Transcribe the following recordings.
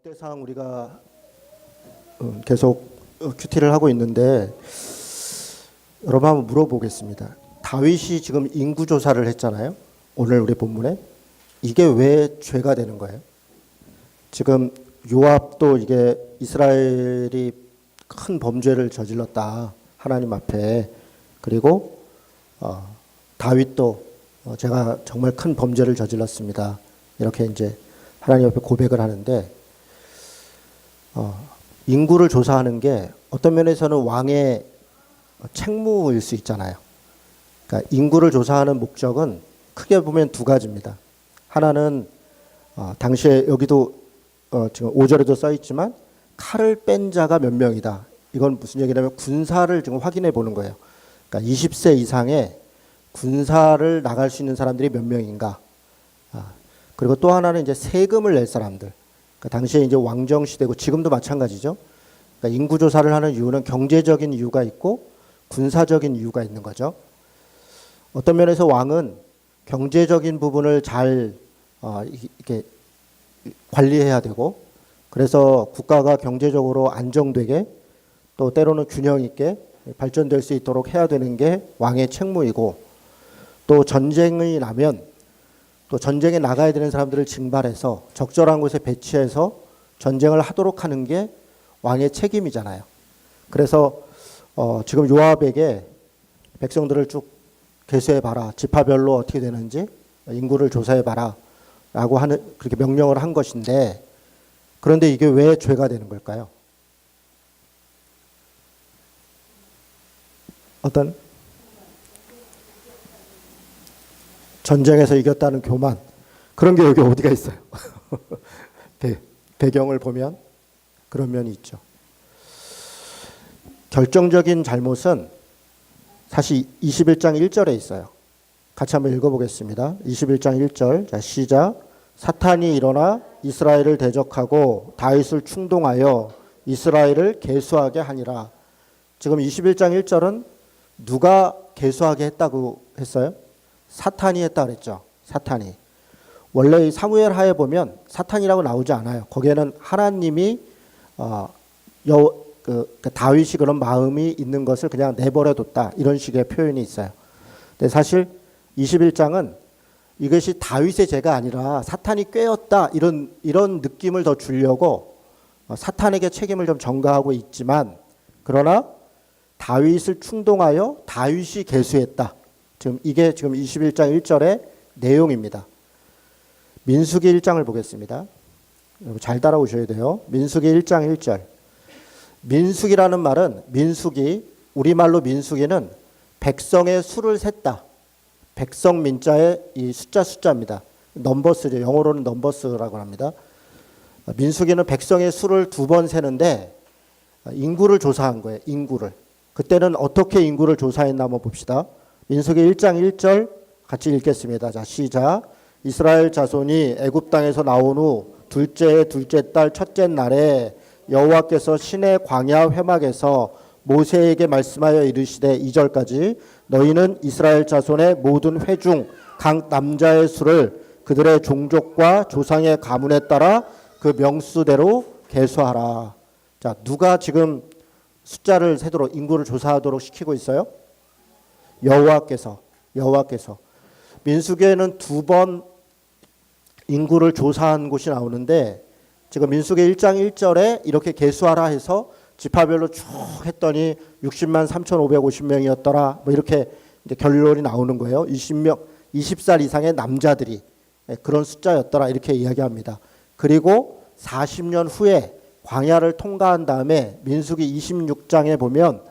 역대상 우리가 계속 큐티를 하고 있는데 여러분 한번 물어보겠습니다. 다윗이 지금 인구 조사를 했잖아요. 오늘 우리 본문에 이게 왜 죄가 되는 거예요? 지금 요압도 이게 이스라엘이 큰 범죄를 저질렀다 하나님 앞에, 그리고 다윗도 제가 정말 큰 범죄를 저질렀습니다 이렇게 이제 하나님 앞에 고백을 하는데, 인구를 조사하는 게 어떤 면에서는 왕의 책무일 수 있잖아요. 그러니까 인구를 조사하는 목적은 크게 보면 두 가지입니다. 하나는 당시에 여기도 지금 5절에도 써 있지만 칼을 뺀 자가 몇 명이다. 이건 무슨 얘기냐면 군사를 지금 확인해 보는 거예요. 그러니까 20세 이상의 군사를 나갈 수 있는 사람들이 몇 명인가. 그리고 또 하나는 이제 세금을 낼 사람들. 그러니까 당시에 이제 왕정 시대고 지금도 마찬가지죠. 그러니까 인구 조사를 하는 이유는 경제적인 이유가 있고 군사적인 이유가 있는 거죠. 어떤 면에서 왕은 경제적인 부분을 잘 이렇게 관리해야 되고, 그래서 국가가 경제적으로 안정되게 또 때로는 균형 있게 발전될 수 있도록 해야 되는 게 왕의 책무이고, 또 전쟁이 나면 또 전쟁에 나가야 되는 사람들을 징발해서 적절한 곳에 배치해서 전쟁을 하도록 하는 게 왕의 책임이잖아요. 그래서 지금 요압에게 백성들을 쭉 계수해봐라, 지파별로 어떻게 되는지 인구를 조사해봐라 라고 하는, 그렇게 명령을 한 것인데, 그런데 이게 왜 죄가 되는 걸까요? 어떤 전쟁에서 이겼다는 교만, 그런 게 여기 어디가 있어요? 배경을 보면 그런 면이 있죠. 결정적인 잘못은 사실 21장 1절에 있어요. 같이 한번 읽어보겠습니다. 21장 1절. 자, 시작. 사탄이 일어나 이스라엘을 대적하고 다윗을 충동하여 이스라엘을 계수하게 하니라. 지금 21장 1절은 누가 계수하게 했다고 했어요? 사탄이 했다 그랬죠. 사탄이. 원래 이 사무엘 하에 보면 사탄이라고 나오지 않아요. 거기에는 하나님이 다윗이 그런 마음이 있는 것을 그냥 내버려 뒀다, 이런 식의 표현이 있어요. 근데 사실 21장은 이것이 다윗의 죄가 아니라 사탄이 꾀었다, 이런 느낌을 더 주려고 사탄에게 책임을 좀 전가하고 있지만, 그러나 다윗을 충동하여 다윗이 계수했다. 이게 지금 21장 1절의 내용입니다. 민수기 1장을 보겠습니다. 잘 따라오셔야 돼요. 민수기 1장 1절. 민수기라는 말은, 우리말로 민수기는 백성의 수를 셌다. 백성 민자의 이 숫자입니다. 넘버스죠. 영어로는 넘버스라고 합니다. 민수기는 백성의 수를 2번 세는데 인구를 조사한 거예요. 인구를. 그때는 어떻게 인구를 조사했나 한번 봅시다. 민수기 1장 1절 같이 읽겠습니다. 자, 시작. 이스라엘 자손이 애굽 땅에서 나온 후 둘째 달 첫째 날에 여호와께서 시내 광야 회막에서 모세에게 말씀하여 이르시되, 2절까지 너희는 이스라엘 자손의 모든 회중 각 남자의 수를 그들의 종족과 조상의 가문에 따라 그 명수대로 계수하라. 자, 누가 지금 숫자를 세도록, 인구를 조사하도록 시키고 있어요? 여호와께서. 민수기에는 2번 인구를 조사한 곳이 나오는데, 지금 민수기 1장 1절에 이렇게 계수하라 해서 지파별로 쭉 했더니 60만 3,550명이었더라. 뭐 이렇게 이제 결론이 나오는 거예요. 20살 이상의 남자들이 그런 숫자였더라, 이렇게 이야기합니다. 그리고 40년 후에 광야를 통과한 다음에 민수기 26장에 보면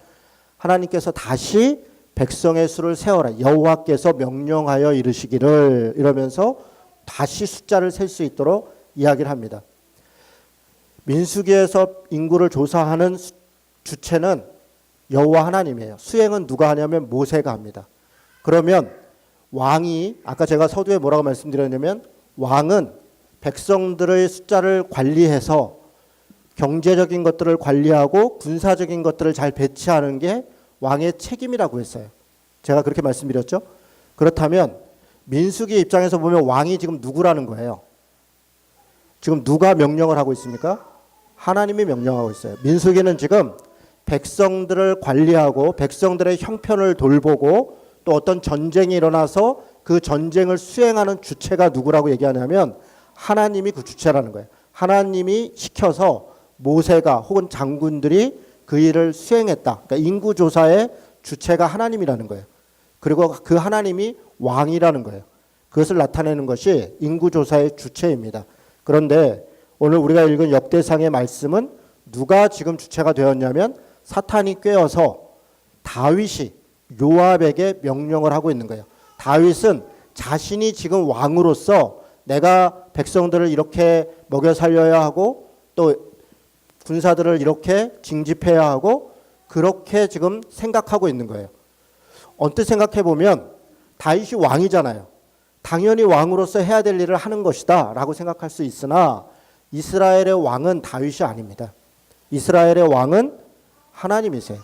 하나님께서 다시 백성의 수를 세어라, 여호와께서 명령하여 이르시기를, 이러면서 다시 숫자를 셀 수 있도록 이야기를 합니다. 민수기에서 인구를 조사하는 주체는 여호와 하나님이에요. 수행은 누가 하냐면 모세가 합니다. 그러면 왕이, 아까 제가 서두에 뭐라고 말씀드렸냐면, 왕은 백성들의 숫자를 관리해서 경제적인 것들을 관리하고 군사적인 것들을 잘 배치하는 게 왕의 책임이라고 했어요. 제가 그렇게 말씀드렸죠. 그렇다면 민수기 입장에서 보면 왕이 지금 누구라는 거예요? 지금 누가 명령을 하고 있습니까? 하나님이 명령하고 있어요. 민수기는 지금 백성들을 관리하고 백성들의 형편을 돌보고 또 어떤 전쟁이 일어나서 그 전쟁을 수행하는 주체가 누구라고 얘기하냐면 하나님이 그 주체라는 거예요. 하나님이 시켜서 모세가 혹은 장군들이 그 일을 수행했다. 그러니까 인구조사의 주체가 하나님이라는 거예요. 그리고 그 하나님이 왕이라는 거예요. 그것을 나타내는 것이 인구조사의 주체입니다. 그런데 오늘 우리가 읽은 역대상의 말씀은 누가 지금 주체가 되었냐면 사탄이 꿰어서 다윗이 요압에게 명령을 하고 있는 거예요. 다윗은 자신이 지금 왕으로서 내가 백성들을 이렇게 먹여 살려야 하고 또 군사들을 이렇게 징집해야 하고 그렇게 지금 생각하고 있는 거예요. 언뜻 생각해 보면 다윗이 왕이잖아요. 당연히 왕으로서 해야 될 일을 하는 것이다 라고 생각할 수 있으나 이스라엘의 왕은 다윗이 아닙니다. 이스라엘의 왕은 하나님이세요.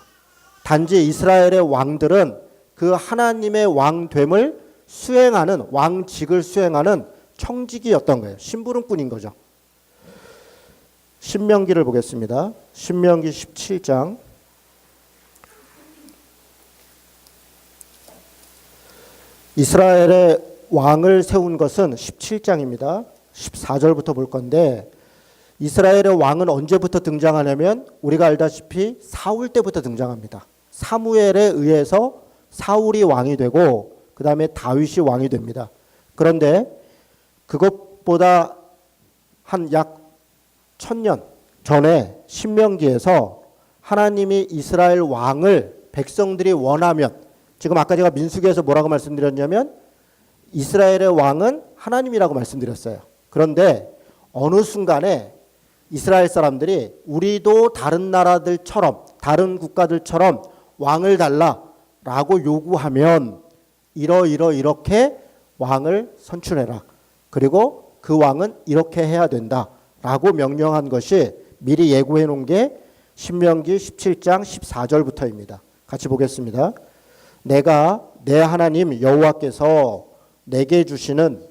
단지 이스라엘의 왕들은 그 하나님의 왕됨을 수행하는 왕직을 수행하는 청직이었던 거예요. 심부름꾼인 거죠. 신명기를 보겠습니다. 신명기 17장 이스라엘의 왕을 세운 것은 17장입니다. 14절부터 볼 건데 이스라엘의 왕은 언제부터 등장하냐면 우리가 알다시피 사울 때부터 등장합니다. 사무엘에 의해서 사울이 왕이 되고 그 다음에 다윗이 왕이 됩니다. 그런데 그것보다 한 약 1000년 전에 신명기에서 하나님이 이스라엘 왕을 백성들이 원하면 지금 아까 제가 민수기에서 뭐라고 말씀드렸냐면 이스라엘의 왕은 하나님이라고 말씀드렸어요. 그런데 어느 순간에 이스라엘 사람들이 우리도 다른 나라들처럼 다른 국가들처럼 왕을 달라라고 요구하면 이렇게 왕을 선출해라. 그리고 그 왕은 이렇게 해야 된다라고 명령한 것이 미리 예고해 놓은 게 신명기 17장 14절부터입니다. 같이 보겠습니다. 내가 내 하나님 여호와께서 내게 주시는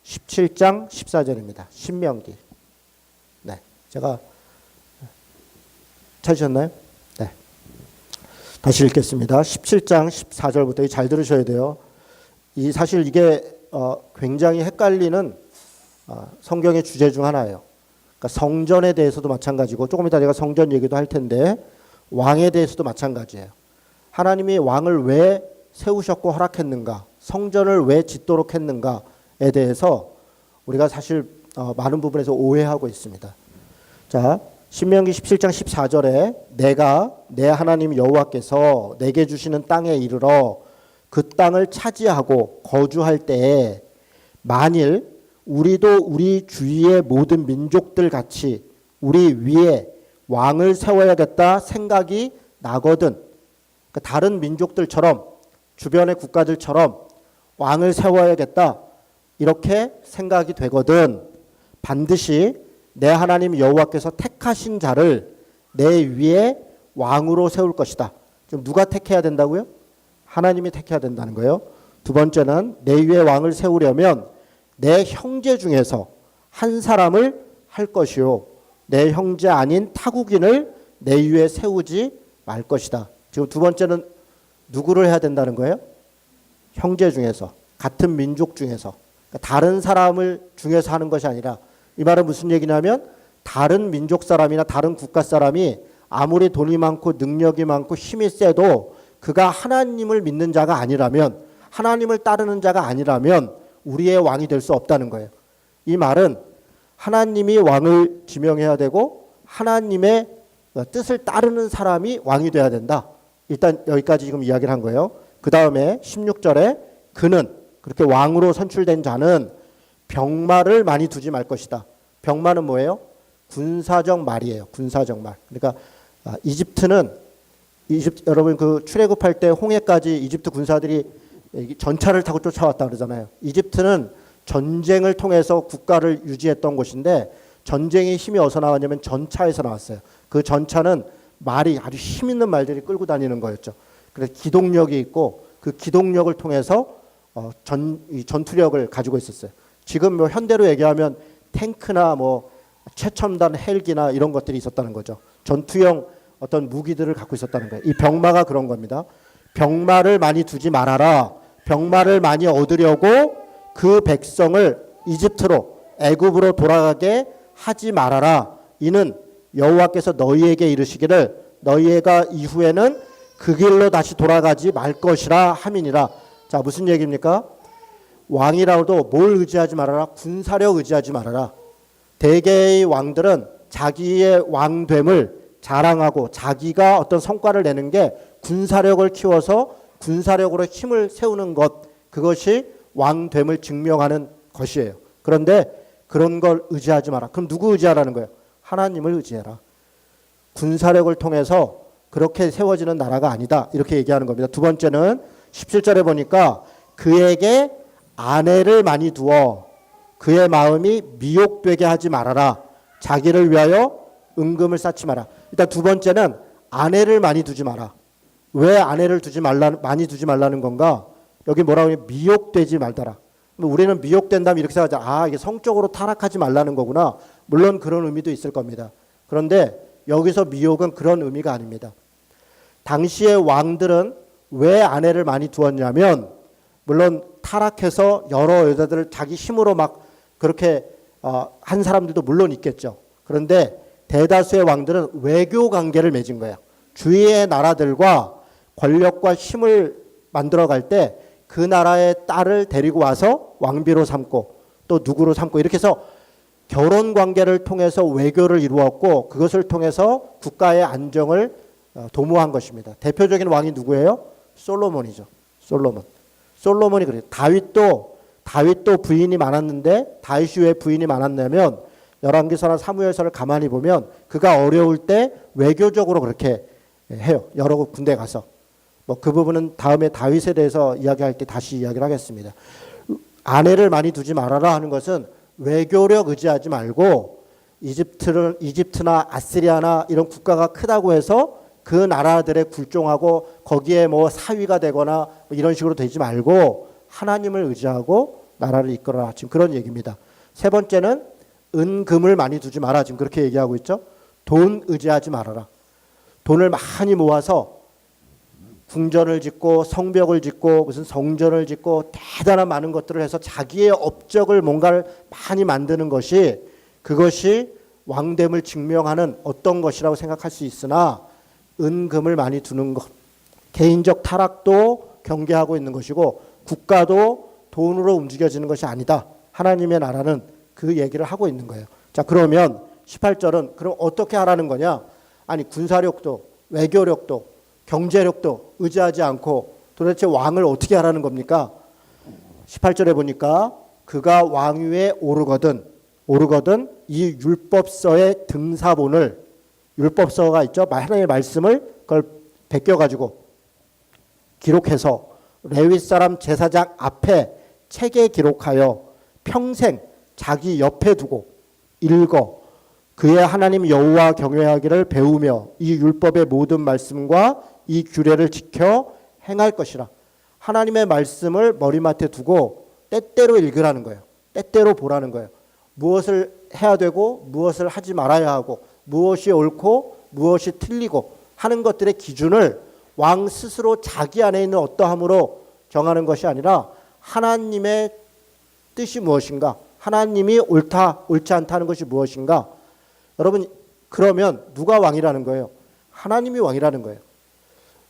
17장 14절입니다. 신명기. 네, 제가 찾으셨나요? 네. 다시 읽겠습니다. 17장 14절부터 잘 들으셔야 돼요. 사실 이게 굉장히 헷갈리는 성경의 주제 중 하나예요. 그러니까 성전에 대해서도 마찬가지고 조금 이따 제가 성전 얘기도 할 텐데 왕에 대해서도 마찬가지예요. 하나님이 왕을 왜 세우셨고 허락했는가, 성전을 왜 짓도록 했는가에 대해서 우리가 사실 많은 부분에서 오해하고 있습니다. 자, 신명기 17장 14절에 내가 내 하나님 여호와께서 내게 주시는 땅에 이르러 그 땅을 차지하고 거주할 때에 만일 우리도 우리 주위의 모든 민족들 같이 우리 위에 왕을 세워야겠다 생각이 나거든. 다른 민족들처럼 주변의 국가들처럼 왕을 세워야겠다 이렇게 생각이 되거든 반드시 내 하나님 여호와께서 택하신 자를 내 위에 왕으로 세울 것이다. 지금 누가 택해야 된다고요? 하나님이 택해야 된다는 거예요. 두 번째는 내 위에 왕을 세우려면 내 형제 중에서 한 사람을 할 것이요 내 형제 아닌 타국인을 내 위에 세우지 말 것이다. 지금 두 번째는 누구를 해야 된다는 거예요? 형제 중에서, 같은 민족 중에서, 그러니까 다른 사람을 중에서 하는 것이 아니라 이 말은 무슨 얘기냐면 다른 민족 사람이나 다른 국가 사람이 아무리 돈이 많고 능력이 많고 힘이 세도 그가 하나님을 믿는 자가 아니라면 하나님을 따르는 자가 아니라면 우리의 왕이 될 수 없다는 거예요. 이 말은 하나님이 왕을 지명해야 되고 하나님의 뜻을 따르는 사람이 왕이 돼야 된다. 일단 여기까지 지금 이야기를 한 거예요. 그 다음에 16절에 그는 그렇게 왕으로 선출된 자는 병마를 많이 두지 말 것이다. 병마는 뭐예요? 군사적 말이에요. 군사적 말. 그러니까 여러분 그 출애굽할 때 홍해까지 이집트 군사들이 전차를 타고 쫓아왔다 그러잖아요. 이집트는 전쟁을 통해서 국가를 유지했던 곳인데 전쟁의 힘이 어디서 나왔냐면 전차에서 나왔어요. 그 전차는 말이 아주 힘 있는 말들이 끌고 다니는 거였죠. 그래서 기동력이 있고 그 기동력을 통해서 전투력을 가지고 있었어요. 지금 뭐 현대로 얘기하면 탱크나 뭐 최첨단 헬기나 이런 것들이 있었다는 거죠. 전투용 어떤 무기들을 갖고 있었다는 거예요. 이 병마가 그런 겁니다. 병마를 많이 두지 말아라. 병마를 많이 얻으려고 그 백성을 이집트로 애굽으로 돌아가게 하지 말아라. 이는 여호와께서 너희에게 이르시기를 너희가 이후에는 그 길로 다시 돌아가지 말 것이라 함이니라. 자, 무슨 얘기입니까? 왕이라도 뭘 의지하지 말아라? 군사력 의지하지 말아라. 대개의 왕들은 자기의 왕됨을 자랑하고 자기가 어떤 성과를 내는 게 군사력을 키워서 군사력으로 힘을 세우는 것, 그것이 왕됨을 증명하는 것이에요. 그런데 그런 걸 의지하지 마라. 그럼 누구 의지하라는 거예요? 하나님을 의지해라. 군사력을 통해서 그렇게 세워지는 나라가 아니다. 이렇게 얘기하는 겁니다. 두 번째는 17절에 보니까 그에게 아내를 많이 두어 그의 마음이 미혹되게 하지 말아라. 자기를 위하여 은금을 쌓지 마라. 일단 두 번째는 아내를 많이 두지 마라. 왜 아내를 많이 두지 말라는 건가? 여기 뭐라고 하냐? 미혹되지 말더라. 우리는 미혹된다면 이렇게 생각하자. 이게 성적으로 타락하지 말라는 거구나. 물론 그런 의미도 있을 겁니다. 그런데 여기서 미혹은 그런 의미가 아닙니다. 당시의 왕들은 왜 아내를 많이 두었냐면, 물론 타락해서 여러 여자들을 자기 힘으로 막 그렇게 한 사람들도 물론 있겠죠. 그런데 대다수의 왕들은 외교 관계를 맺은 거예요. 주위의 나라들과 권력과 힘을 만들어갈 때 그 나라의 딸을 데리고 와서 왕비로 삼고 또 누구로 삼고 이렇게 해서 결혼 관계를 통해서 외교를 이루었고 그것을 통해서 국가의 안정을 도모한 것입니다. 대표적인 왕이 누구예요? 솔로몬이죠. 솔로몬이 그래요. 다윗도 부인이 많았는데 다윗이 왜 부인이 많았냐면 열왕기서나 사무엘서를 가만히 보면 그가 어려울 때 외교적으로 그렇게 해요. 여러 군데 가서. 그 부분은 다음에 다윗에 대해서 이야기할 때 다시 이야기를 하겠습니다. 아내를 많이 두지 말아라 하는 것은 외교력 의지하지 말고 이집트나 아시리아나 이런 국가가 크다고 해서 그 나라들에 굴종하고 거기에 뭐 사위가 되거나 이런 식으로 되지 말고 하나님을 의지하고 나라를 이끌어라. 지금 그런 얘기입니다. 세 번째는 은금을 많이 두지 마라. 지금 그렇게 얘기하고 있죠. 돈 의지하지 말아라. 돈을 많이 모아서 궁전을 짓고 성벽을 짓고 무슨 성전을 짓고 대단한 많은 것들을 해서 자기의 업적을 뭔가를 많이 만드는 것이 그것이 왕됨을 증명하는 어떤 것이라고 생각할 수 있으나 은금을 많이 두는 것, 개인적 타락도 경계하고 있는 것이고 국가도 돈으로 움직여지는 것이 아니다. 하나님의 나라는 그 얘기를 하고 있는 거예요. 자, 그러면 18절은 그럼 어떻게 하라는 거냐? 아니 군사력도 외교력도 경제력도 의지하지 않고 도대체 왕을 어떻게 하라는 겁니까? 18절에 보니까 그가 왕위에 오르거든 이 율법서의 등사본을 율법서가 있죠. 하나님의 말씀을 그걸 베껴가지고 기록해서 레위 사람 제사장 앞에 책에 기록하여 평생 자기 옆에 두고 읽어 그의 하나님 여호와 경외하기를 배우며 이 율법의 모든 말씀과 이 규례를 지켜 행할 것이라. 하나님의 말씀을 머리맡에 두고 때때로 읽으라는 거예요. 때때로 보라는 거예요. 무엇을 해야 되고 무엇을 하지 말아야 하고 무엇이 옳고 무엇이 틀리고 하는 것들의 기준을 왕 스스로 자기 안에 있는 어떠함으로 정하는 것이 아니라 하나님의 뜻이 무엇인가, 하나님이 옳지 않다는 것이 무엇인가. 여러분, 그러면 누가 왕이라는 거예요? 하나님이 왕이라는 거예요.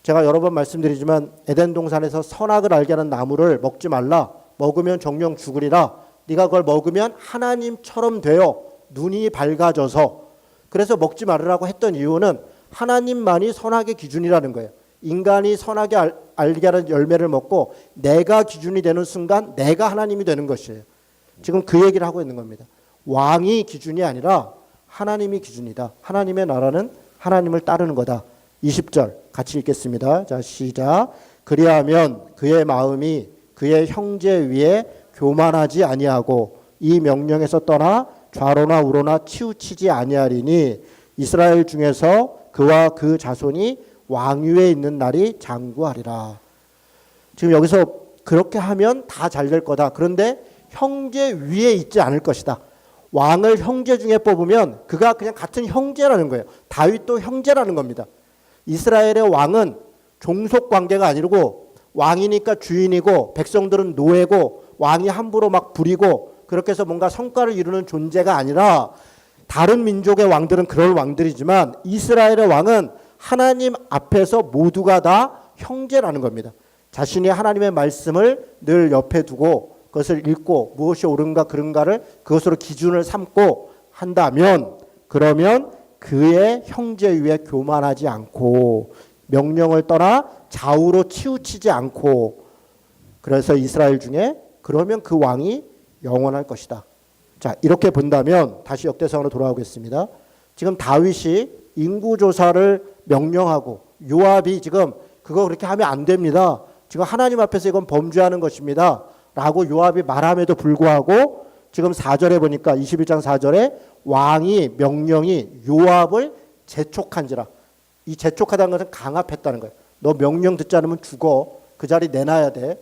제가 여러 번 말씀드리지만 에덴 동산에서 선악을 알게 하는 나무를 먹지 말라. 먹으면 정령 죽으리라. 네가 그걸 먹으면 하나님처럼 되어 눈이 밝아져서, 그래서 먹지 말으라고 했던 이유는 하나님만이 선악의 기준이라는 거예요. 인간이 선악에 알게 하는 열매를 먹고 내가 기준이 되는 순간 내가 하나님이 되는 것이에요. 지금 그 얘기를 하고 있는 겁니다. 왕이 기준이 아니라 하나님이 기준이다. 하나님의 나라는 하나님을 따르는 거다. 20절 같이 읽겠습니다. 자, 시작. 그리하면 그의 마음이 그의 형제 위에 교만하지 아니하고 이 명령에서 떠나 좌로나 우로나 치우치지 아니하리니 이스라엘 중에서 그와 그 자손이 왕위에 있는 날이 장구하리라. 지금 여기서 그렇게 하면 다 잘 될 거다. 그런데 형제 위에 있지 않을 것이다. 왕을 형제 중에 뽑으면 그가 그냥 같은 형제라는 거예요. 다윗도 형제라는 겁니다. 이스라엘의 왕은 종속 관계가 아니고 왕이니까 주인이고 백성들은 노예고 왕이 함부로 막 부리고 그렇게 해서 뭔가 성과를 이루는 존재가 아니라 다른 민족의 왕들은 그럴 왕들이지만 이스라엘의 왕은 하나님 앞에서 모두가 다 형제라는 겁니다. 자신이 하나님의 말씀을 늘 옆에 두고 그것을 읽고 무엇이 옳은가 그른가를 그것으로 기준을 삼고 한다면 그러면 그의 형제 위에 교만하지 않고 명령을 떠나 좌우로 치우치지 않고 그래서 이스라엘 중에 그러면 그 왕이 영원할 것이다. 자, 이렇게 본다면 다시 역대상으로 돌아오겠습니다. 지금 다윗이 인구조사를 명령하고 요압이 지금 그거 그렇게 하면 안 됩니다. 지금 하나님 앞에서 이건 범죄하는 것입니다. 라고 요압이 말함에도 불구하고 지금 4절에 보니까 21장 4절에 왕이 명령이 요압을 재촉한지라. 이 재촉하다는 것은 강압했다는 거예요. 너 명령 듣지 않으면 죽어. 그 자리 내놔야 돼.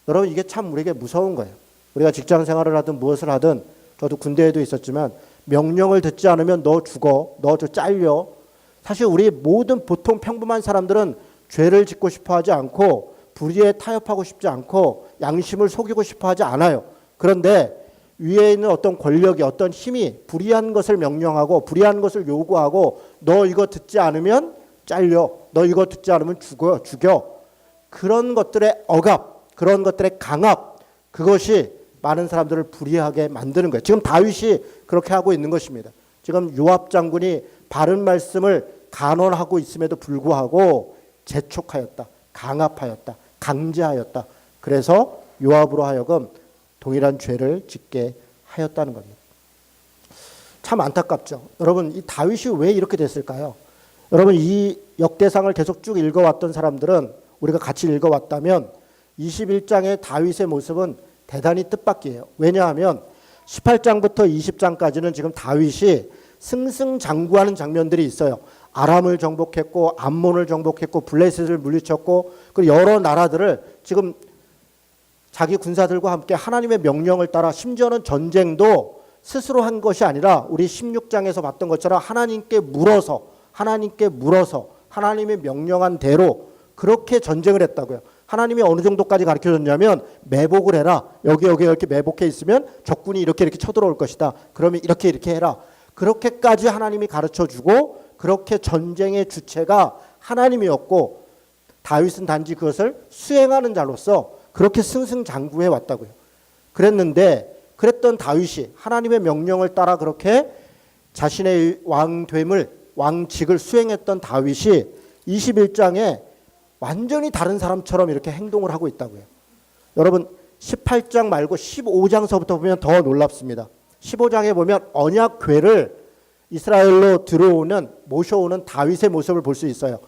여러분 이게 참 우리에게 무서운 거예요. 우리가 직장 생활을 하든 무엇을 하든 저도 군대에도 있었지만 명령을 듣지 않으면 너 죽어. 너 저 잘려. 사실 우리 모든 보통 평범한 사람들은 죄를 짓고 싶어 하지 않고 불의에 타협하고 싶지 않고 양심을 속이고 싶어 하지 않아요. 그런데 위에 있는 어떤 권력이 어떤 힘이 불의한 것을 명령하고 불의한 것을 요구하고 너 이거 듣지 않으면 잘려. 너 이거 듣지 않으면 죽여. 그런 것들의 억압, 그런 것들의 강압, 그것이 많은 사람들을 불의하게 만드는 거예요. 지금 다윗이 그렇게 하고 있는 것입니다. 지금 요압 장군이 바른 말씀을 간언하고 있음에도 불구하고 재촉하였다. 강압하였다. 강제하였다. 그래서 요압으로 하여금 동일한 죄를 짓게 하였다는 겁니다. 참 안타깝죠. 여러분 이 다윗이 왜 이렇게 됐을까요? 여러분 이 역대상을 계속 쭉 읽어왔던 사람들은 우리가 같이 읽어왔다면 21장의 다윗의 모습은 대단히 뜻밖이에요. 왜냐하면 18장부터 20장까지는 지금 다윗이 승승장구하는 장면들이 있어요. 아람을 정복했고 암몬을 정복했고 블레셋을 물리쳤고 그리고 여러 나라들을 지금 자기 군사들과 함께 하나님의 명령을 따라 심지어는 전쟁도 스스로 한 것이 아니라 우리 16장에서 봤던 것처럼 하나님께 물어서 하나님의 명령한 대로 그렇게 전쟁을 했다고요. 하나님이 어느 정도까지 가르쳐줬냐면 매복을 해라. 여기 이렇게 매복해 있으면 적군이 이렇게 쳐들어올 것이다. 그러면 이렇게 해라. 그렇게까지 하나님이 가르쳐주고 그렇게 전쟁의 주체가 하나님이었고 다윗은 단지 그것을 수행하는 자로서 그렇게 승승장구해 왔다고요. 그랬던 다윗이 하나님의 명령을 따라 그렇게 자신의 왕직을 수행했던 다윗이 21장에 완전히 다른 사람처럼 이렇게 행동을 하고 있다고요. 여러분 18장 말고 15장서부터 보면 더 놀랍습니다. 15장에 보면 언약궤를 이스라엘로 모셔오는 다윗의 모습을 볼 수 있어요.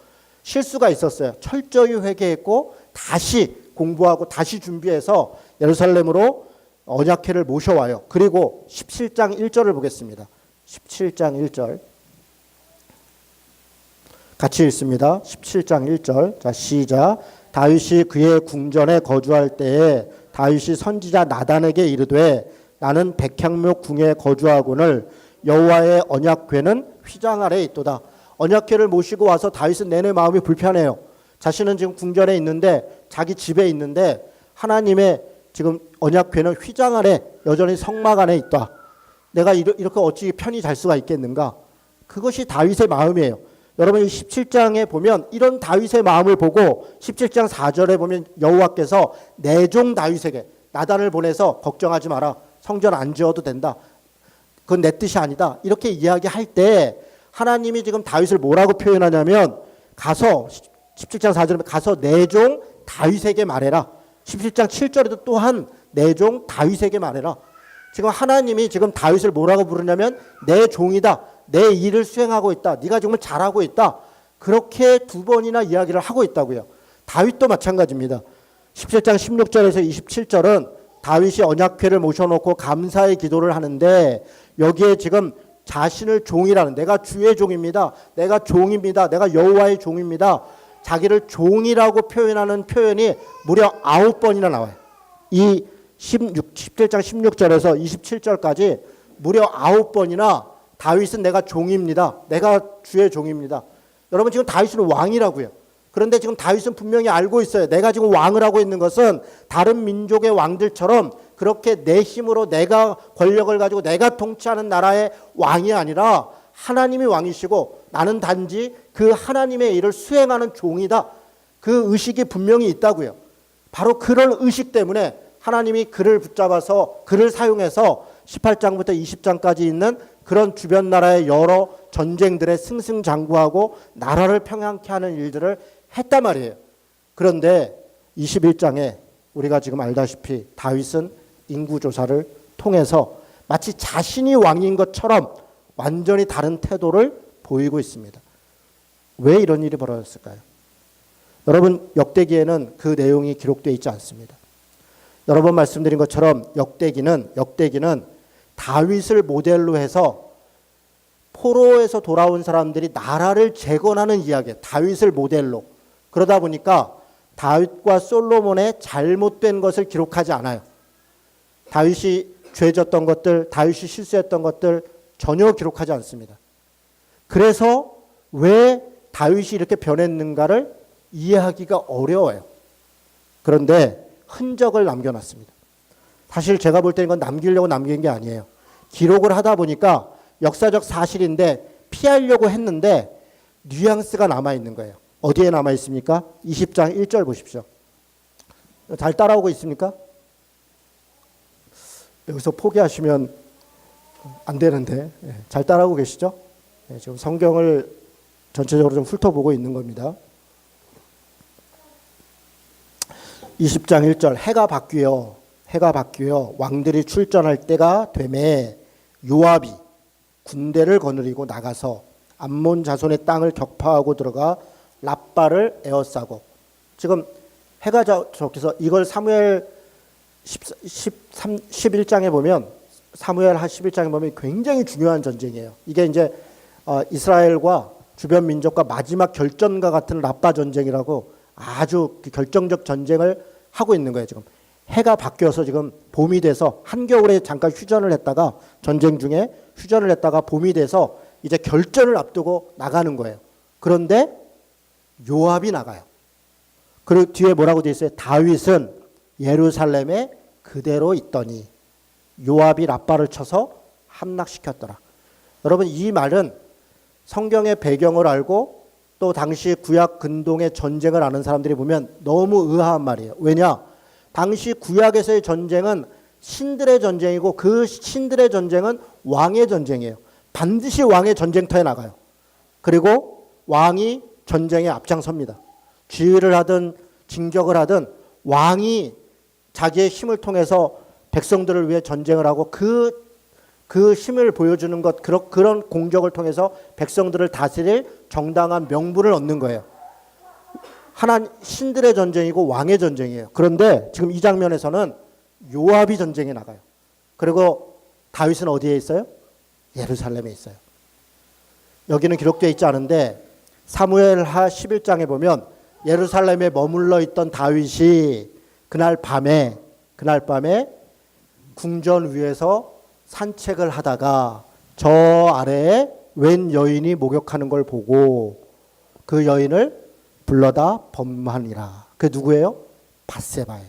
실수가 있었어요. 철저히 회개했고 다시 공부하고 다시 준비해서 예루살렘으로 언약궤를 모셔와요. 그리고 17장 1절을 보겠습니다. 17장 1절 같이 읽습니다. 17장 1절. 자, 시작. 다윗이 그의 궁전에 거주할 때에 다윗이 선지자 나단에게 이르되 나는 백향목 궁에 거주하거늘 여호와의 언약궤는 휘장 아래에 있도다. 언약궤를 모시고 와서 다윗은 내내 마음이 불편해요. 자신은 지금 궁전에 있는데 자기 집에 있는데 하나님의 지금 언약궤는 휘장 아래 여전히 성막 안에 있다. 내가 이렇게 어찌 편히 잘 수가 있겠는가? 그것이 다윗의 마음이에요. 여러분 이 17장에 보면 이런 다윗의 마음을 보고 17장 4절에 보면 여호와께서 내 종 다윗에게 나단을 보내서 걱정하지 마라. 성전 안 지어도 된다. 그건 내 뜻이 아니다. 이렇게 이야기할 때 하나님이 지금 다윗을 뭐라고 표현하냐면 가서 17장 4절에 가서 내 종 다윗에게 말해라. 17장 7절에도 또한 내 종 다윗에게 말해라. 지금 하나님이 지금 다윗을 뭐라고 부르냐면 내 종이다. 내 일을 수행하고 있다. 네가 정말 잘하고 있다. 그렇게 두 번이나 이야기를 하고 있다고요. 다윗도 마찬가지입니다. 17장 16절에서 27절은 다윗이 언약궤를 모셔놓고 감사의 기도를 하는데 여기에 지금 자신을 종이라는 내가 주의 종입니다. 내가 종입니다. 내가 여호와의 종입니다. 자기를 종이라고 표현하는 표현이 무려 9번이나 나와요. 이 17장 16절에서 27절까지 무려 9번이나 다윗은 내가 종입니다. 내가 주의 종입니다. 여러분 지금 다윗은 왕이라고요. 그런데 지금 다윗은 분명히 알고 있어요. 내가 지금 왕을 하고 있는 것은 다른 민족의 왕들처럼 그렇게 내 힘으로 내가 권력을 가지고 내가 통치하는 나라의 왕이 아니라 하나님이 왕이시고 나는 단지 그 하나님의 일을 수행하는 종이다. 그 의식이 분명히 있다고요. 바로 그런 의식 때문에 하나님이 그를 붙잡아서 그를 사용해서 18장부터 20장까지 있는 그런 주변 나라의 여러 전쟁들에 승승장구하고 나라를 평안케 하는 일들을 했단 말이에요. 그런데 21장에 우리가 지금 알다시피 다윗은 인구조사를 통해서 마치 자신이 왕인 것처럼 완전히 다른 태도를 보이고 있습니다. 왜 이런 일이 벌어졌을까요? 여러분 역대기에는 그 내용이 기록되어 있지 않습니다. 여러 번 말씀드린 것처럼 역대기는 다윗을 모델로 해서 포로에서 돌아온 사람들이 나라를 재건하는 이야기예요. 다윗을 모델로. 그러다 보니까 다윗과 솔로몬의 잘못된 것을 기록하지 않아요. 다윗이 죄졌던 것들, 다윗이 실수했던 것들 전혀 기록하지 않습니다. 그래서 왜 다윗이 이렇게 변했는가를 이해하기가 어려워요. 그런데 흔적을 남겨놨습니다. 사실 제가 볼 때는 이건 남기려고 남긴 게 아니에요. 기록을 하다 보니까 역사적 사실인데 피하려고 했는데 뉘앙스가 남아있는 거예요. 어디에 남아있습니까? 20장 1절 보십시오. 잘 따라오고 있습니까? 여기서 포기하시면 안 되는데 잘 따라오고 계시죠? 지금 성경을 전체적으로 좀 훑어보고 있는 겁니다. 20장 1절 해가 바뀌어 왕들이 출전할 때가 되매 요압이 군대를 거느리고 나가서 암몬 자손의 땅을 격파하고 들어가 랍바를 에워싸고 지금 해가 저기서 이걸 사무엘 11장에 보면 사무엘 11장에 보면 굉장히 중요한 전쟁이에요. 이게 이제 이스라엘과 주변 민족과 마지막 결전과 같은 랍바 전쟁이라고 아주 결정적 전쟁을 하고 있는 거예요. 지금 해가 바뀌어서 지금 봄이 돼서 한겨울에 잠깐 휴전을 했다가 전쟁 중에 휴전을 했다가 봄이 돼서 이제 결전을 앞두고 나가는 거예요. 그런데 요압이 나가요. 그리고 뒤에 뭐라고 되어 있어요? 다윗은 예루살렘에 그대로 있더니 요압이 랍바를 쳐서 함락시켰더라. 여러분 이 말은 성경의 배경을 알고 또 당시 구약 근동의 전쟁을 아는 사람들이 보면 너무 의아한 말이에요. 왜냐? 당시 구약에서의 전쟁은 신들의 전쟁이고 그 신들의 전쟁은 왕의 전쟁이에요. 반드시 왕의 전쟁터에 나가요. 그리고 왕이 전쟁에 앞장섭니다. 지휘를 하든 징적을 하든 왕이 자기의 힘을 통해서 백성들을 위해 전쟁을 하고 그 힘을 보여주는 것 그런 공적을 통해서 백성들을 다스릴 정당한 명분을 얻는 거예요. 하나님 신들의 전쟁이고 왕의 전쟁이에요. 그런데 지금 이 장면에서는 요압이 전쟁에 나가요. 그리고 다윗은 어디에 있어요? 예루살렘에 있어요. 여기는 기록되어 있지 않은데 사무엘하 11장에 보면 예루살렘에 머물러 있던 다윗이 그날 밤에 궁전 위에서 산책을 하다가 저 아래에 웬 여인이 목욕하는 걸 보고 그 여인을 불러다 범하니라. 그게 누구예요? 밧세바예요.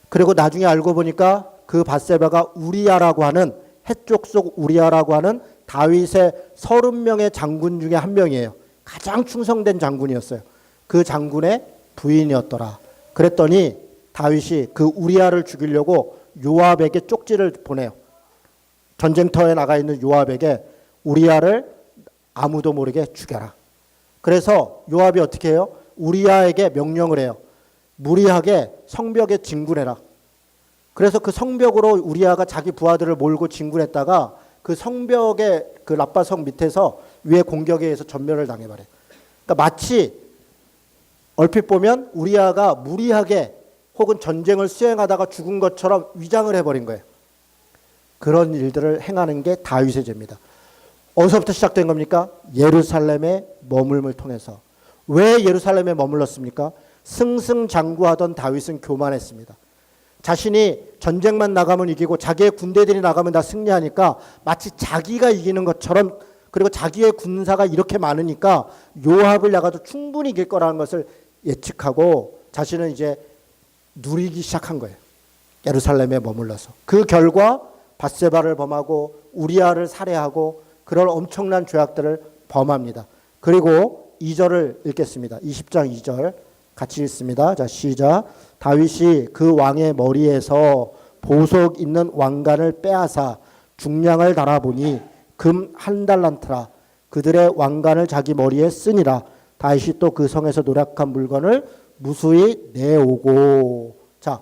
그리고 나중에 알고 보니까 그 밧세바가 우리야라고 하는 해쪽 속 우리야라고 하는 다윗의 30명의 장군 중에 한 명이에요. 가장 충성된 장군이었어요. 그 장군의 부인이었더라. 그랬더니 다윗이 그 우리야를 죽이려고 요압에게 쪽지를 보내요. 전쟁터에 나가 있는 요압에게 우리야를 아무도 모르게 죽여라. 그래서 요압이 어떻게 해요? 우리야에게 명령을 해요. 무리하게 성벽에 진군해라. 그래서 그 성벽으로 우리야가 자기 부하들을 몰고 진군했다가 그 성벽의 그 랍바성 밑에서 위에 공격에 의해서 전멸을 당해버려요. 그러니까 마치 얼핏 보면 우리야가 무리하게 혹은 전쟁을 수행하다가 죽은 것처럼 위장을 해버린 거예요. 그런 일들을 행하는 게 다윗의 죄입니다. 어디서부터 시작된 겁니까? 예루살렘의 머물을 통해서. 왜 예루살렘에 머물렀습니까? 승승장구하던 다윗은 교만했습니다. 자신이 전쟁만 나가면 이기고 자기의 군대들이 나가면 다 승리하니까 마치 자기가 이기는 것처럼, 그리고 자기의 군사가 이렇게 많으니까 요압을 나가도 충분히 이길 거라는 것을 예측하고 자신은 이제 누리기 시작한 거예요. 예루살렘에 머물러서. 그 결과 밧세바를 범하고 우리아를 살해하고 그런 엄청난 죄악들을 범합니다. 그리고 2절을 읽겠습니다. 20장 2절 같이 읽습니다. 자, 시작. 다윗이 그 왕의 머리에서 보석 있는 왕관을 빼앗아 중량을 달아보니 금 1달란트라. 그들의 왕관을 자기 머리에 쓰니라. 다윗이 또 그 성에서 노력한 물건을 무수히 내오고. 자,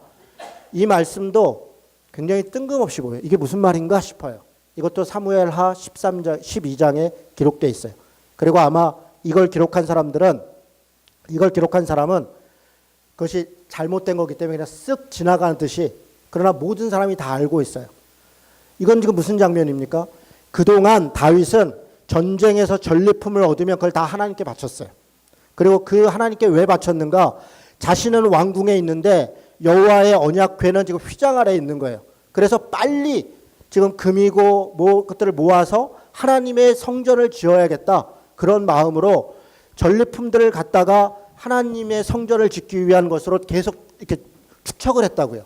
이 말씀도 굉장히 뜬금없이 보여요. 이게 무슨 말인가 싶어요. 이것도 사무엘하 13장, 12장에 기록되어 있어요. 그리고 아마 이걸 기록한 사람은 그것이 잘못된 거기 때문에 그냥 쓱 지나가는 듯이, 그러나 모든 사람이 다 알고 있어요. 이건 지금 무슨 장면입니까? 그동안 다윗은 전쟁에서 전리품을 얻으면 그걸 다 하나님께 바쳤어요. 그리고 그 하나님께 왜 바쳤는가? 자신은 왕궁에 있는데 여호와의 언약궤는 지금 휘장 아래에 있는 거예요. 그래서 빨리 지금 금이고 뭐 것들을 모아서 하나님의 성전을 지어야겠다. 그런 마음으로 전리품들을 갖다가 하나님의 성전을 짓기 위한 것으로 계속 이렇게 축척을 했다고요.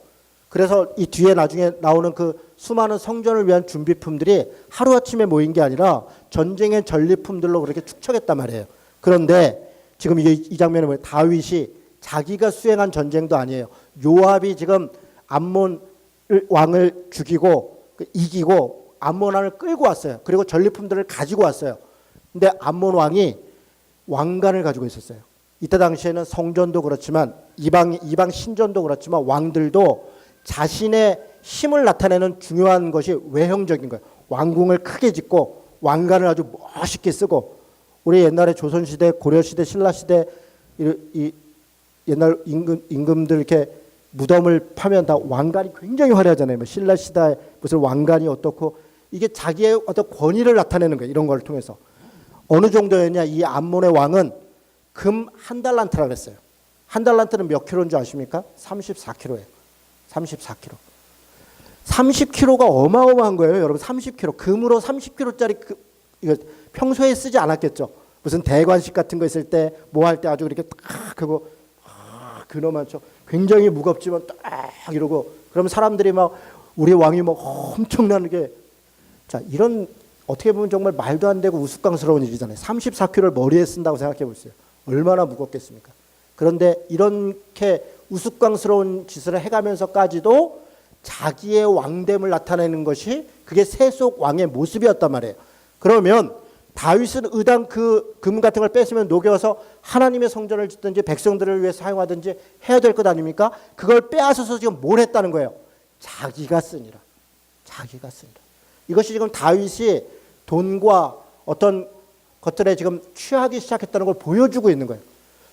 그래서 이 뒤에 나중에 나오는 그 수많은 성전을 위한 준비품들이 하루아침에 모인 게 아니라 전쟁의 전리품들로 그렇게 축척했단 말이에요. 그런데 지금 이 장면에 보면 다윗이 자기가 수행한 전쟁도 아니에요. 요압이 지금 암몬 왕을 죽이고 이기고 암몬 왕을 끌고 왔어요. 그리고 전리품들을 가지고 왔어요. 근데 암몬 왕이 왕관을 가지고 있었어요. 이때 당시에는 성전도 그렇지만 이방 신전도 그렇지만 왕들도 자신의 힘을 나타내는 중요한 것이 외형적인 거예요. 왕궁을 크게 짓고 왕관을 아주 멋있게 쓰고, 우리 옛날에 조선시대, 고려시대, 신라시대 이 옛날 임금들 이렇게 무덤을 파면 다 왕관이 굉장히 화려하잖아요. 뭐 신라시대 무슨 왕관이 어떻고, 이게 자기의 어떤 권위를 나타내는 거예요. 이런 걸 통해서. 어느 정도였냐? 이 암몬의 왕은 금 1달란트라고 그랬어요. 1달란트는 몇 킬로인 줄 아십니까? 34킬로예요. 34킬로. 30킬로가 어마어마한 거예요, 여러분. 30킬로. 금으로 30킬로짜리 이거 평소에 쓰지 않았겠죠. 무슨 대관식 같은 거 있을 때 뭐 할 때 아주 이렇게 딱 하고 그놈만 쳐. 굉장히 무겁지만 딱 이러고, 그러면 사람들이 막 우리 왕이 막 엄청나게, 자, 이런 어떻게 보면 정말 말도 안 되고 우스꽝스러운 일이잖아요. 34kg를 머리에 쓴다고 생각해 보세요. 얼마나 무겁겠습니까? 그런데 이렇게 우스꽝스러운 짓을 해가면서까지도 자기의 왕됨을 나타내는 것이 그게 세속 왕의 모습이었단 말이에요. 그러면 다윗은 의당 그 금 같은 걸 뺏으면 녹여서 하나님의 성전을 짓든지 백성들을 위해 사용하든지 해야 될 것 아닙니까? 그걸 빼앗아서 지금 뭘 했다는 거예요? 자기가 쓰니라. 자기가 쓰니라. 이것이 지금 다윗이 돈과 어떤 것들에 지금 취하기 시작했다는 걸 보여주고 있는 거예요.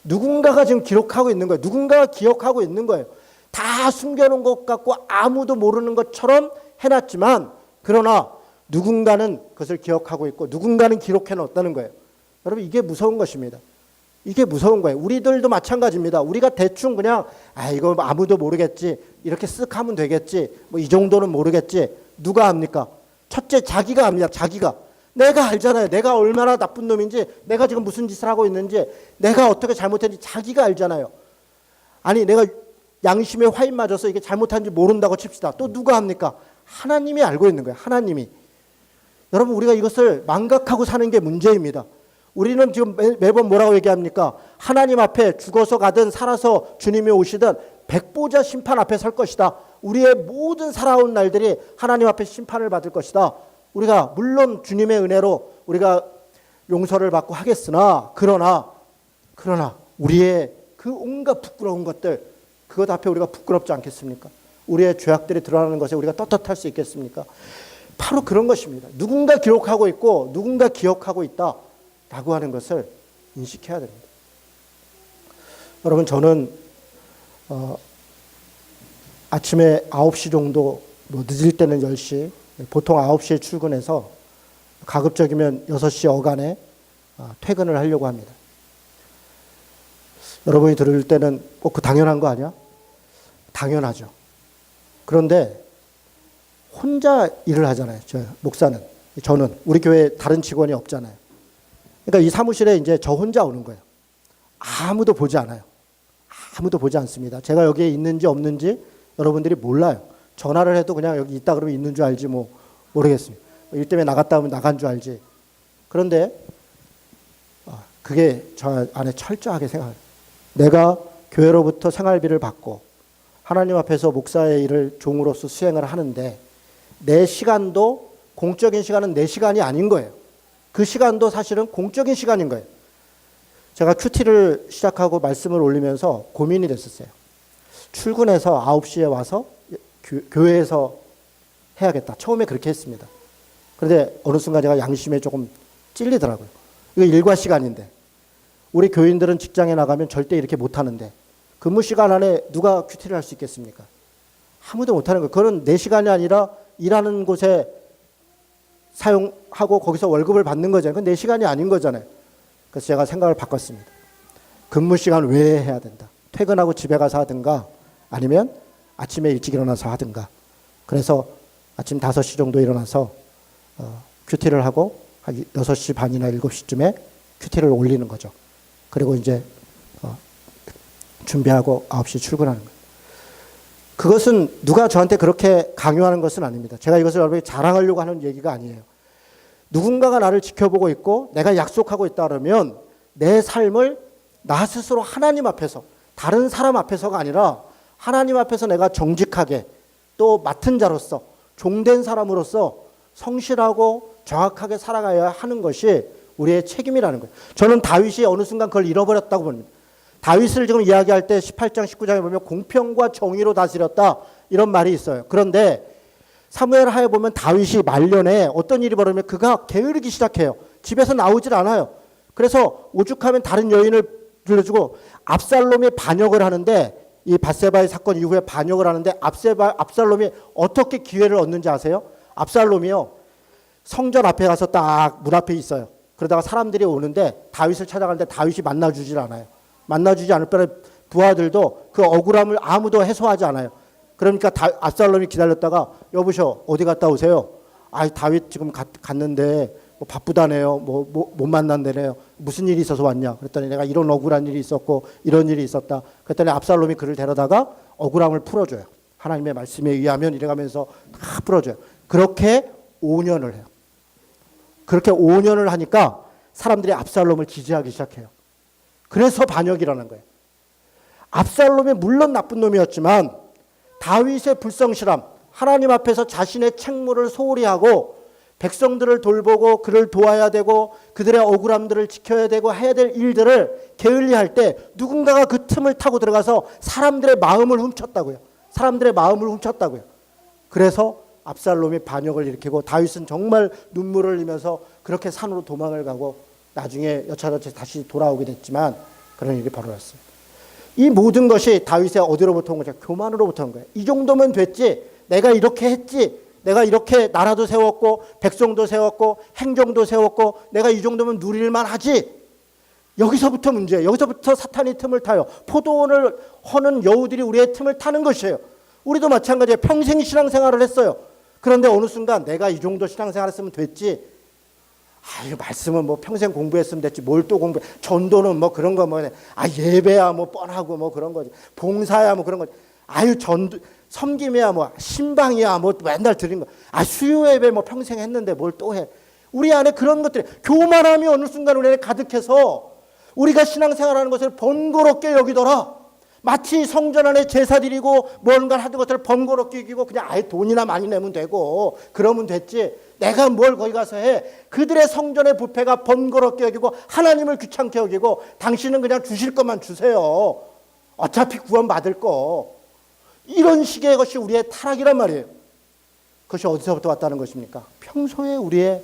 누군가가 지금 기록하고 있는 거예요. 누군가가 기억하고 있는 거예요. 다 숨겨놓은 것 같고 아무도 모르는 것처럼 해놨지만, 그러나 누군가는 그것을 기억하고 있고 누군가는 기록해 놨다는 거예요. 여러분, 이게 무서운 것입니다. 이게 무서운 거예요. 우리들도 마찬가지입니다. 우리가 대충 그냥 이거 아무도 모르겠지, 이렇게 쓱 하면 되겠지, 뭐 이 정도는 모르겠지. 누가 합니까? 첫째, 자기가 합니다. 자기가. 내가 알잖아요. 내가 얼마나 나쁜 놈인지, 내가 지금 무슨 짓을 하고 있는지, 내가 어떻게 잘못했는지 자기가 알잖아요. 아니, 내가 양심에 화인 맞아서 이게 잘못한지 모른다고 칩시다. 또 누가 합니까? 하나님이 알고 있는 거예요. 하나님이. 여러분, 우리가 이것을 망각하고 사는 게 문제입니다. 우리는 지금 매번 뭐라고 얘기합니까? 하나님 앞에 죽어서 가든 살아서 주님이 오시든 백보자 심판 앞에 설 것이다. 우리의 모든 살아온 날들이 하나님 앞에 심판을 받을 것이다. 우리가 물론 주님의 은혜로 우리가 용서를 받고 하겠으나, 그러나 우리의 그 온갖 부끄러운 것들, 그것 앞에 우리가 부끄럽지 않겠습니까? 우리의 죄악들이 드러나는 것에 우리가 떳떳할 수 있겠습니까? 바로 그런 것입니다. 누군가 기록하고 있고 누군가 기억하고 있다라고 하는 것을 인식해야 됩니다. 여러분, 저는 아침에 9시 정도, 뭐 늦을 때는 10시, 보통 9시에 출근해서 가급적이면 6시 어간에 퇴근을 하려고 합니다. 여러분이 들을 때는 꼭 그 당연한 거 아니야? 당연하죠. 그런데 혼자 일을 하잖아요. 저는 우리 교회에 다른 직원이 없잖아요. 그러니까 이 사무실에 이제 저 혼자 오는 거예요. 아무도 보지 않아요. 아무도 보지 않습니다. 제가 여기에 있는지 없는지 여러분들이 몰라요. 전화를 해도 그냥 여기 있다 그러면 있는 줄 알지 뭐 모르겠습니다. 일 때문에 나갔다 오면 나간 줄 알지. 그런데 그게 저 안에 철저하게 생각해요. 내가 교회로부터 생활비를 받고 하나님 앞에서 목사의 일을 종으로서 수행을 하는데 내 시간도 공적인 시간은 내 시간이 아닌 거예요. 그 시간도 사실은 공적인 시간인 거예요. 제가 큐티를 시작하고 말씀을 올리면서 고민이 됐었어요. 출근해서 9시에 와서 교회에서 해야겠다. 처음에 그렇게 했습니다. 그런데 어느 순간 제가 양심에 조금 찔리더라고요. 이거 일과 시간인데 우리 교인들은 직장에 나가면 절대 이렇게 못하는데 근무 시간 안에 누가 큐티를 할 수 있겠습니까? 아무도 못하는 거예요. 그건 내 시간이 아니라 일하는 곳에 사용하고 거기서 월급을 받는 거잖아요. 그건 내 시간이 아닌 거잖아요. 그래서 제가 생각을 바꿨습니다. 근무 시간 외에 해야 된다. 퇴근하고 집에 가서 하든가 아니면 아침에 일찍 일어나서 하든가. 그래서 아침 5시 정도 일어나서 큐티를 하고 한 6시 반이나 7시쯤에 큐티를 올리는 거죠. 그리고 이제 준비하고 9시 출근하는 거예요. 그것은 누가 저한테 그렇게 강요하는 것은 아닙니다. 제가 이것을 여러분에게 자랑하려고 하는 얘기가 아니에요. 누군가가 나를 지켜보고 있고 내가 약속하고 있다 그러면 내 삶을 나 스스로 하나님 앞에서 다른 사람 앞에서가 아니라 하나님 앞에서 내가 정직하게 또 맡은 자로서 종된 사람으로서 성실하고 정확하게 살아가야 하는 것이 우리의 책임이라는 거예요. 저는 다윗이 어느 순간 그걸 잃어버렸다고 봅니다. 다윗을 지금 이야기할 때 18장 19장에 보면 공평과 정의로 다스렸다 이런 말이 있어요. 그런데 사무엘 하에 보면 다윗이 말년에 어떤 일이 벌어지면 그가 게으르기 시작해요. 집에서 나오질 않아요. 그래서 오죽하면 다른 여인을 불러주고 압살롬이 반역을 하는데 이 밧세바의 사건 이후에 반역을 하는데 압살롬이 어떻게 기회를 얻는지 아세요? 압살롬이요. 성전 앞에 가서 딱 문 앞에 있어요. 그러다가 사람들이 오는데 다윗을 찾아가는데 다윗이 만나주질 않아요. 만나주지 않을 뻔해 부하들도 그 억울함을 아무도 해소하지 않아요. 그러니까 압살롬이 기다렸다가 여보셔 어디 갔다 오세요? 아 다윗 지금 갔는데 뭐 바쁘다네요. 못 만난다네요. 무슨 일이 있어서 왔냐? 그랬더니 내가 이런 억울한 일이 있었고 이런 일이 있었다. 그랬더니 압살롬이 그를 데려다가 억울함을 풀어줘요. 하나님의 말씀에 의하면 이래가면서 다 풀어줘요. 그렇게 5년을 해요. 그렇게 5년을 하니까 사람들이 압살롬을 지지하기 시작해요. 그래서 반역이 일어난 거예요. 압살롬이 물론 나쁜 놈이었지만 다윗의 불성실함, 하나님 앞에서 자신의 책무를 소홀히 하고 백성들을 돌보고 그를 도와야 되고 그들의 억울함들을 지켜야 되고 해야 될 일들을 게을리할 때 누군가가 그 틈을 타고 들어가서 사람들의 마음을 훔쳤다고요. 사람들의 마음을 훔쳤다고요. 그래서 압살롬이 반역을 일으키고 다윗은 정말 눈물을 흘리면서 그렇게 산으로 도망을 가고 나중에 여차저차 다시 돌아오게 됐지만 그런 일이 벌어졌어요. 이 모든 것이 다윗의 어디로부터 온 거죠? 교만으로부터 온 거예요. 이 정도면 됐지. 내가 이렇게 했지. 내가 이렇게 나라도 세웠고 백성도 세웠고 행정도 세웠고 내가 이 정도면 누릴만 하지. 여기서부터 문제예요. 여기서부터 사탄이 틈을 타요. 포도원을 허는 여우들이 우리의 틈을 타는 것이에요. 우리도 마찬가지예요. 평생 신앙생활을 했어요. 그런데 어느 순간 내가 이 정도 신앙생활 했으면 됐지. 아유 말씀은 뭐 평생 공부했으면 됐지 뭘 또 공부해. 전도는 뭐 그런 거 뭐 예배야 뭐 뻔하고 뭐 그런 거지. 봉사야 뭐 그런 거지. 아유 전도 섬김이야 뭐 신방이야 뭐 맨날 드린 거. 아 수요 예배 뭐 평생 했는데 뭘 또 해. 우리 안에 그런 것들이 교만함이 어느 순간 우리 안에 가득해서 우리가 신앙생활하는 것을 번거롭게 여기더라. 마치 성전 안에 제사 드리고 뭔가 하는 것을 번거롭게 여기고 그냥 아예 돈이나 많이 내면 되고 그러면 됐지. 내가 뭘 거기 가서 해. 그들의 성전의 부패가 번거롭게 여기고 하나님을 귀찮게 여기고 당신은 그냥 주실 것만 주세요. 어차피 구원 받을 거. 이런 식의 것이 우리의 타락이란 말이에요. 그것이 어디서부터 왔다는 것입니까? 평소에 우리의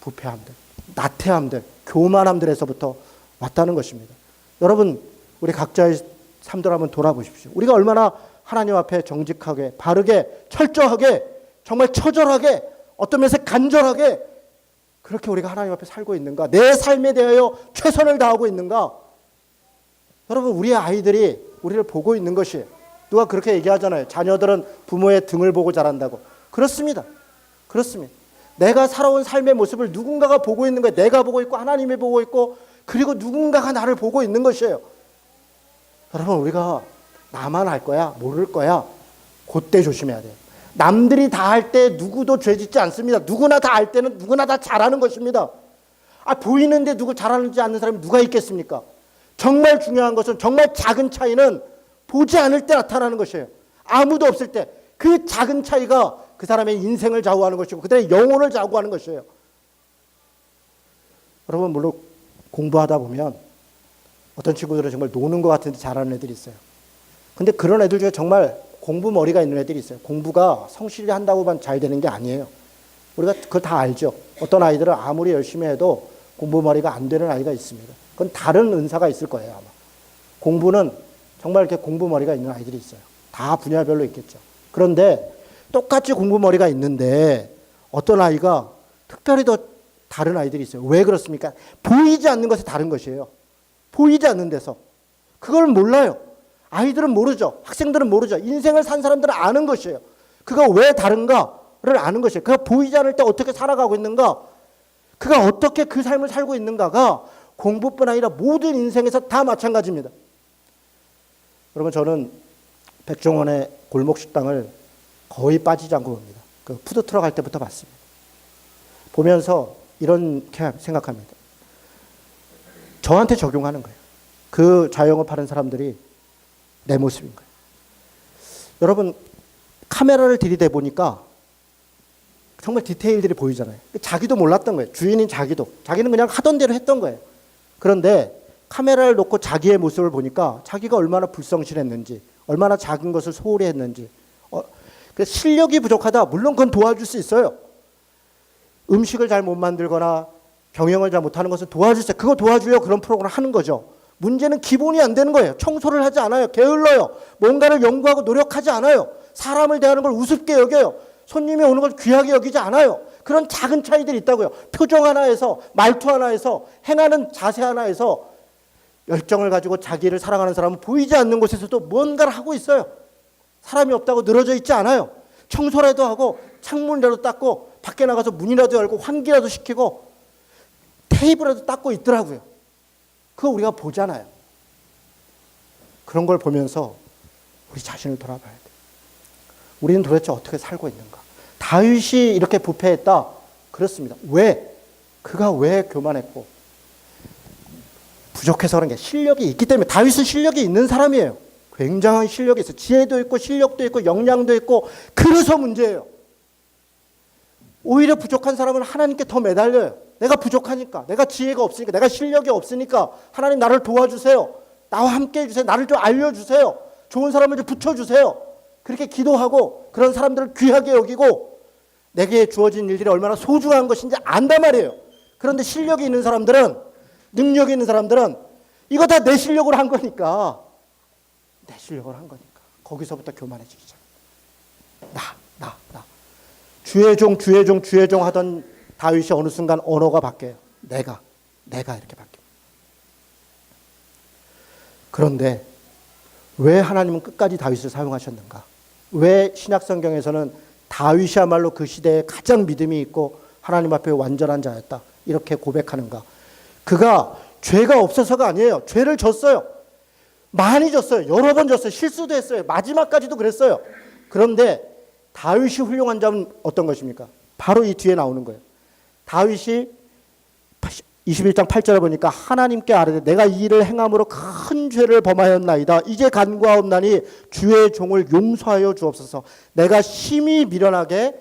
부패함들, 나태함들, 교만함들에서부터 왔다는 것입니다. 여러분 우리 각자의 삶들 한번 돌아보십시오. 우리가 얼마나 하나님 앞에 정직하게 바르게 철저하게 정말 처절하게 어떤 면에서 간절하게 그렇게 우리가 하나님 앞에 살고 있는가? 내 삶에 대하여 최선을 다하고 있는가? 여러분 우리의 아이들이 우리를 보고 있는 것이 누가 그렇게 얘기하잖아요. 자녀들은 부모의 등을 보고 자란다고. 그렇습니다. 그렇습니다. 내가 살아온 삶의 모습을 누군가가 보고 있는 거예요. 내가 보고 있고 하나님이 보고 있고 그리고 누군가가 나를 보고 있는 것이에요. 여러분, 우리가 나만 할 거야, 모를 거야, 그때 조심해야 돼요. 남들이 다 할 때 누구도 죄 짓지 않습니다. 누구나 다 할 때는 누구나 다 잘하는 것입니다. 보이는데 누구 잘하는지 아는 사람이 누가 있겠습니까? 정말 중요한 것은 정말 작은 차이는 보지 않을 때 나타나는 것이에요. 아무도 없을 때 그 작은 차이가 그 사람의 인생을 좌우하는 것이고 그들의 영혼을 좌우하는 것이에요. 여러분, 물론 공부하다 보면 어떤 친구들은 정말 노는 것 같은데 잘하는 애들이 있어요. 근데 그런 애들 중에 정말 공부 머리가 있는 애들이 있어요. 공부가 성실히 한다고만 잘 되는 게 아니에요. 우리가 그걸 다 알죠. 어떤 아이들은 아무리 열심히 해도 공부 머리가 안 되는 아이가 있습니다. 그건 다른 은사가 있을 거예요, 아마. 공부는 정말 이렇게 공부 머리가 있는 아이들이 있어요. 다 분야별로 있겠죠. 그런데 똑같이 공부 머리가 있는데 어떤 아이가 특별히 더 다른 아이들이 있어요. 왜 그렇습니까? 보이지 않는 것이 다른 것이에요. 보이지 않는 데서. 그걸 몰라요. 아이들은 모르죠. 학생들은 모르죠. 인생을 산 사람들은 아는 것이에요. 그가 왜 다른가를 아는 것이에요. 그가 보이지 않을 때 어떻게 살아가고 있는가, 그가 어떻게 그 삶을 살고 있는가가 공부뿐 아니라 모든 인생에서 다 마찬가지입니다. 여러분, 저는 백종원의 골목식당을 거의 빠지지 않고 봅니다. 그 푸드트럭 할 때부터 봤습니다. 보면서 이렇게 생각합니다. 저한테 적용하는 거예요. 그 자영업하는 사람들이 내 모습인 거예요. 여러분, 카메라를 들이대 보니까 정말 디테일들이 보이잖아요. 자기도 몰랐던 거예요. 주인인 자기는 그냥 하던 대로 했던 거예요. 그런데 카메라를 놓고 자기의 모습을 보니까 자기가 얼마나 불성실했는지, 얼마나 작은 것을 소홀히 했는지. 실력이 부족하다, 물론 그건 도와줄 수 있어요. 음식을 잘 못 만들거나 경영을 잘 못하는 것은 도와줄 수 있어요. 그거 도와주려고 그런 프로그램을 하는 거죠. 문제는 기본이 안 되는 거예요. 청소를 하지 않아요. 게을러요. 뭔가를 연구하고 노력하지 않아요. 사람을 대하는 걸 우습게 여겨요. 손님이 오는 걸 귀하게 여기지 않아요. 그런 작은 차이들이 있다고요. 표정 하나에서, 말투 하나에서, 행하는 자세 하나에서 열정을 가지고 자기를 사랑하는 사람은 보이지 않는 곳에서도 뭔가를 하고 있어요. 사람이 없다고 늘어져 있지 않아요. 청소라도 하고 창문이라도 닦고 밖에 나가서 문이라도 열고 환기라도 시키고 테이블이라도 닦고 있더라고요. 그거 우리가 보잖아요. 그런 걸 보면서 우리 자신을 돌아봐야 돼요. 우리는 도대체 어떻게 살고 있는가? 다윗이 이렇게 부패했다. 그렇습니다. 왜? 그가 왜 교만했고 부족해서 그런 게 실력이 있기 때문에. 다윗은 실력이 있는 사람이에요. 굉장한 실력이 있어요. 지혜도 있고 실력도 있고 역량도 있고. 그래서 문제예요. 오히려 부족한 사람은 하나님께 더 매달려요. 내가 부족하니까, 내가 지혜가 없으니까, 내가 실력이 없으니까 하나님 나를 도와주세요. 나와 함께 해주세요. 나를 좀 알려주세요. 좋은 사람을 좀 붙여주세요. 그렇게 기도하고 그런 사람들을 귀하게 여기고 내게 주어진 일들이 얼마나 소중한 것인지 안단 말이에요. 그런데 실력이 있는 사람들은, 능력이 있는 사람들은 이거 다 내 실력으로 한 거니까, 내 실력으로 한 거니까 거기서부터 교만해지기 시작합니다. 나. 주의 종 하던 다윗이 어느 순간 언어가 바뀌어요. 내가 이렇게 바뀝니다. 그런데 왜 하나님은 끝까지 다윗을 사용하셨는가? 왜 신약성경에서는 다윗이야말로 그 시대에 가장 믿음이 있고 하나님 앞에 완전한 자였다 이렇게 고백하는가? 그가 죄가 없어서가 아니에요. 죄를 졌어요. 많이 졌어요. 여러 번 졌어요. 실수도 했어요. 마지막까지도 그랬어요. 그런데 다윗이 훌륭한 점은 어떤 것입니까? 바로 이 뒤에 나오는 거예요. 다윗이 21장 8절에 보니까 하나님께 아뢰되 내가 이 일을 행함으로 큰 죄를 범하였나이다. 이제 간구하옵나니 주의 종을 용서하여 주옵소서. 내가 심히 미련하게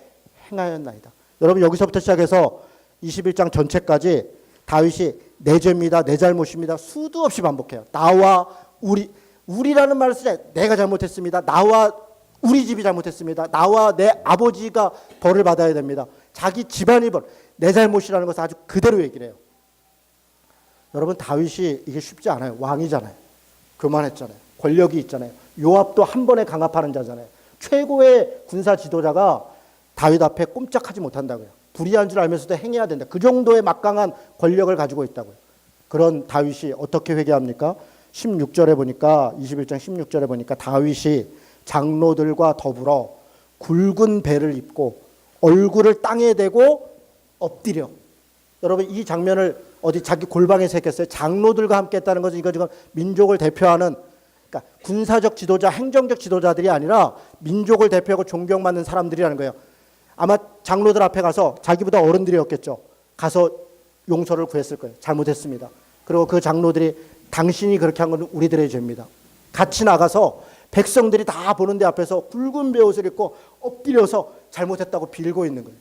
행하였나이다. 여러분, 여기서부터 시작해서 21장 전체까지 다윗이 내 죄입니다, 내 잘못입니다, 수도 없이 반복해요. 나와 우리라는 말을 쓰자. 내가 잘못했습니다. 나와 우리 집이 잘못했습니다. 나와 내 아버지가 벌을 받아야 됩니다. 자기 집안이 내 잘못이라는 것을 아주 그대로 얘기를 해요. 여러분, 다윗이 이게 쉽지 않아요. 왕이잖아요. 교만했잖아요. 권력이 있잖아요. 요압도 한 번에 강압하는 자잖아요. 최고의 군사 지도자가 다윗 앞에 꼼짝하지 못한다고요. 불의한 줄 알면서도 행해야 된다. 그 정도의 막강한 권력을 가지고 있다고요. 그런 다윗이 어떻게 회개합니까? 16절에 보니까, 21장 16절에 보니까 다윗이 장로들과 더불어 굵은 배를 입고 얼굴을 땅에 대고 엎드려. 여러분 이 장면을 어디 자기 골방에서 했겠어요? 장로들과 함께 했다는 것은 이거 지금 민족을 대표하는, 그러니까 군사적 지도자, 행정적 지도자들이 아니라 민족을 대표하고 존경받는 사람들이라는 거예요. 아마 장로들 앞에 가서 자기보다 어른들이었겠죠. 가서 용서를 구했을 거예요. 잘못했습니다. 그리고 그 장로들이 당신이 그렇게 한 건 우리들의 죄입니다. 같이 나가서 백성들이 다 보는 데 앞에서 굵은 베옷을 입고 엎드려서 잘못했다고 빌고 있는 거예요.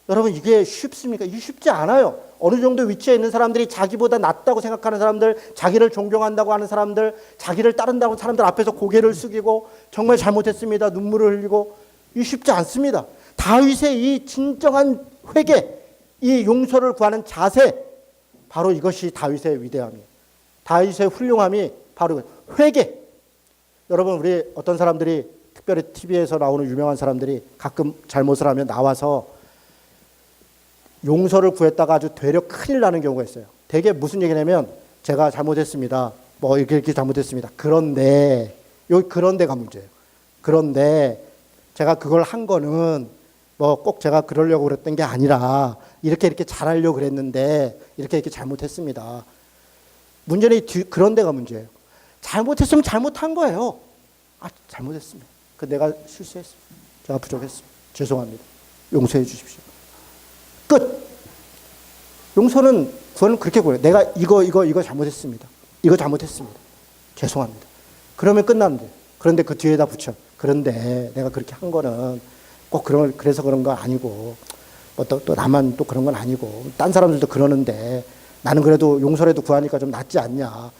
여러분 이게 쉽습니까? 이게 쉽지 않아요. 어느 정도 위치에 있는 사람들이 자기보다 낫다고 생각하는 사람들, 자기를 존경한다고 하는 사람들, 자기를 따른다고 하는 사람들 앞에서 고개를 숙이고 정말 잘못했습니다. 눈물을 흘리고, 이게 쉽지 않습니다. 다윗의 이 진정한 회개, 이 용서를 구하는 자세, 바로 이것이 다윗의 위대함이에요. 다윗의 훌륭함이 바로 회개. 여러분 우리 어떤 사람들이 특별히 TV에서 나오는 유명한 사람들이 가끔 잘못을 하면 나와서 용서를 구했다가 아주 되려 큰일 나는 경우가 있어요. 되게 무슨 얘기냐면 제가 잘못했습니다. 뭐 이렇게 잘못했습니다. 그런데 여기 그런데가 문제예요. 그런데 제가 그걸 한 거는 뭐 꼭 제가 그러려고 그랬던 게 아니라 이렇게 잘하려고 그랬는데 이렇게 잘못했습니다. 문제는 그런데가 문제예요. 잘못했으면 잘못한 거예요. 잘못했습니다. 내가 실수했습니다. 제가 부족했습니다. 죄송합니다. 용서해 주십시오. 끝. 용서는 구원은 그렇게 구해요. 내가 이거 잘못했습니다. 이거 잘못했습니다. 죄송합니다. 그러면 끝나는데. 그런데 그 뒤에다 붙여. 그런데 내가 그렇게 한 거는 꼭 그래서 그런 거 아니고, 뭐 또 나만 또 그런 건 아니고, 딴 사람들도 그러는데 나는 그래도 용서라도 구하니까 좀 낫지 않냐.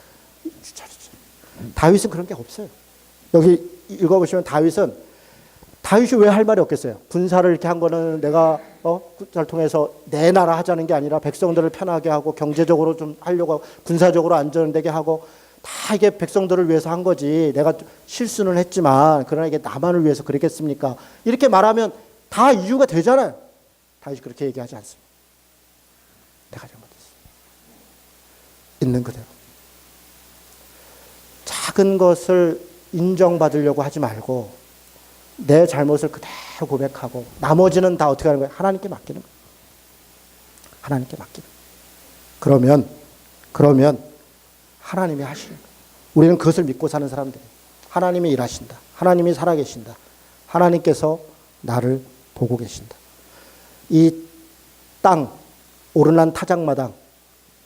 다윗은 그런 게 없어요. 여기 읽어보시면 다윗이 왜 할 말이 없겠어요? 군사를 이렇게 한 거는 내가 군사를 통해서 내 나라 하자는 게 아니라 백성들을 편하게 하고 경제적으로 좀 하려고 하고 군사적으로 안전되게 하고 다 이게 백성들을 위해서 한 거지. 내가 실수는 했지만 그러나 이게 나만을 위해서 그랬겠습니까? 이렇게 말하면 다 이유가 되잖아요. 다윗이 그렇게 얘기하지 않습니다. 내가 잘못했어. 있는 그대로. 작은 것을 인정받으려고 하지 말고 내 잘못을 그대로 고백하고 나머지는 다 어떻게 하는 거예요? 하나님께 맡기는 거예요. 하나님께 맡기는 거예요. 그러면 하나님이 하시는 거예요. 우리는 그것을 믿고 사는 사람들이에요. 하나님이 일하신다. 하나님이 살아계신다. 하나님께서 나를 보고 계신다. 이 땅, 오르난 타작마당,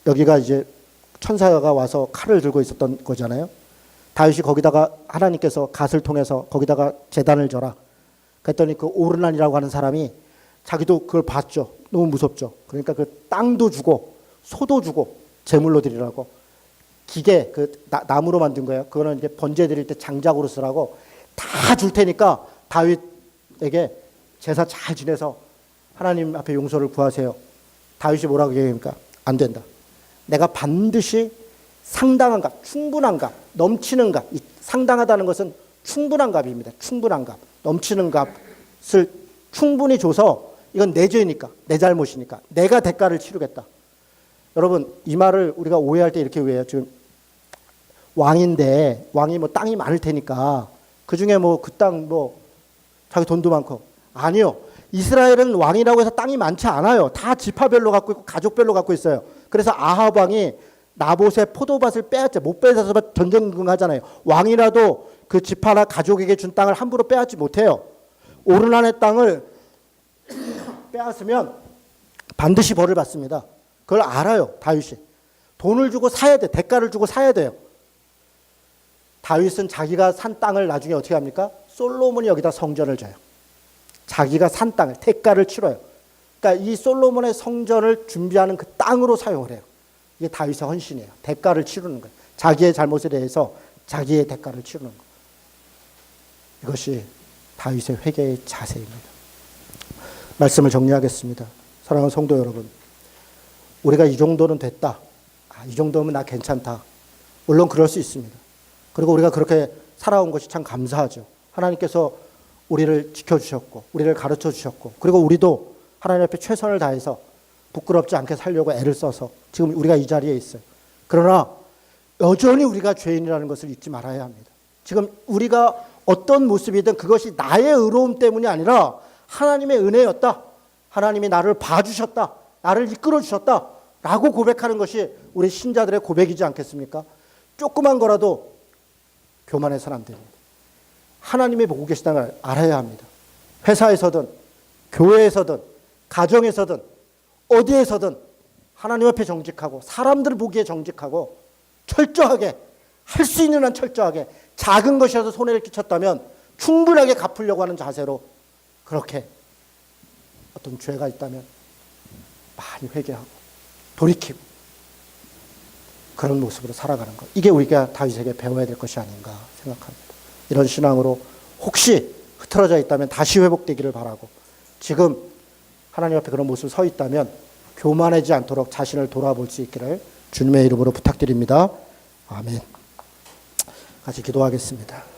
여기가 이제 천사가 와서 칼을 들고 있었던 거잖아요. 다윗이 거기다가 하나님께서 갓을 통해서 거기다가 제단을 져라. 그랬더니 그 오르난이라고 하는 사람이 자기도 그걸 봤죠. 너무 무섭죠. 그러니까 그 땅도 주고 소도 주고 제물로 드리라고. 기계, 나무로 만든 거예요. 그거는 이제 번제 드릴 때 장작으로 쓰라고 다 줄 테니까 다윗에게 제사 잘 지내서 하나님 앞에 용서를 구하세요. 다윗이 뭐라고 얘기합니까? 안 된다. 내가 반드시 상당한 값, 충분한 값, 넘치는 값. 상당하다는 것은 충분한 값입니다. 충분한 값, 넘치는 값을 충분히 줘서 이건 내 죄니까, 내 잘못이니까 내가 대가를 치르겠다. 여러분 이 말을 우리가 오해할 때 이렇게 오해해요. 지금 왕인데 왕이 뭐 땅이 많을 테니까 그 중에 뭐 그 땅 뭐 자기 돈도 많고. 아니요. 이스라엘은 왕이라고 해서 땅이 많지 않아요. 다 지파별로 갖고 있고 가족별로 갖고 있어요. 그래서 아합 왕이 나봇의 포도밭을 빼앗지 못 빼앗아서 전쟁하잖아요. 왕이라도 그 지파나 가족에게 준 땅을 함부로 빼앗지 못해요. 오르난의 땅을 빼앗으면 반드시 벌을 받습니다. 그걸 알아요. 다윗이. 돈을 주고 사야 돼. 대가를 주고 사야 돼요. 다윗은 자기가 산 땅을 나중에 어떻게 합니까? 솔로몬이 여기다 성전을 져요. 자기가 산 땅을 대가를 치러요. 그러니까 이 솔로몬의 성전을 준비하는 그 땅으로 사용을 해요. 이게 다윗의 헌신이에요. 대가를 치르는 거예요. 자기의 잘못에 대해서 자기의 대가를 치르는 거. 이것이 다윗의 회개의 자세입니다. 말씀을 정리하겠습니다. 사랑하는 성도 여러분, 우리가 이 정도는 됐다. 이 정도면 나 괜찮다. 물론 그럴 수 있습니다. 그리고 우리가 그렇게 살아온 것이 참 감사하죠. 하나님께서 우리를 지켜주셨고 우리를 가르쳐 주셨고 그리고 우리도 하나님 앞에 최선을 다해서 부끄럽지 않게 살려고 애를 써서 지금 우리가 이 자리에 있어요. 그러나 여전히 우리가 죄인이라는 것을 잊지 말아야 합니다. 지금 우리가 어떤 모습이든 그것이 나의 의로움 때문이 아니라 하나님의 은혜였다. 하나님이 나를 봐주셨다. 나를 이끌어 주셨다. 라고 고백하는 것이 우리 신자들의 고백이지 않겠습니까? 조그만 거라도 교만해서는 안 됩니다. 하나님이 보고 계시다는 걸 알아야 합니다. 회사에서든 교회에서든 가정에서든 어디에서든 하나님 앞에 정직하고 사람들 보기에 정직하고 철저하게 할 수 있는 한 철저하게 작은 것이라도 손해를 끼쳤다면 충분하게 갚으려고 하는 자세로 그렇게 어떤 죄가 있다면 많이 회개하고 돌이키고 그런 모습으로 살아가는 것. 이게 우리가 다윗에게 배워야 될 것이 아닌가 생각합니다. 이런 신앙으로 혹시 흐트러져 있다면 다시 회복되기를 바라고 지금 하나님 앞에 그런 모습을 서 있다면 교만하지 않도록 자신을 돌아볼 수 있기를 주님의 이름으로 부탁드립니다. 아멘. 같이 기도하겠습니다.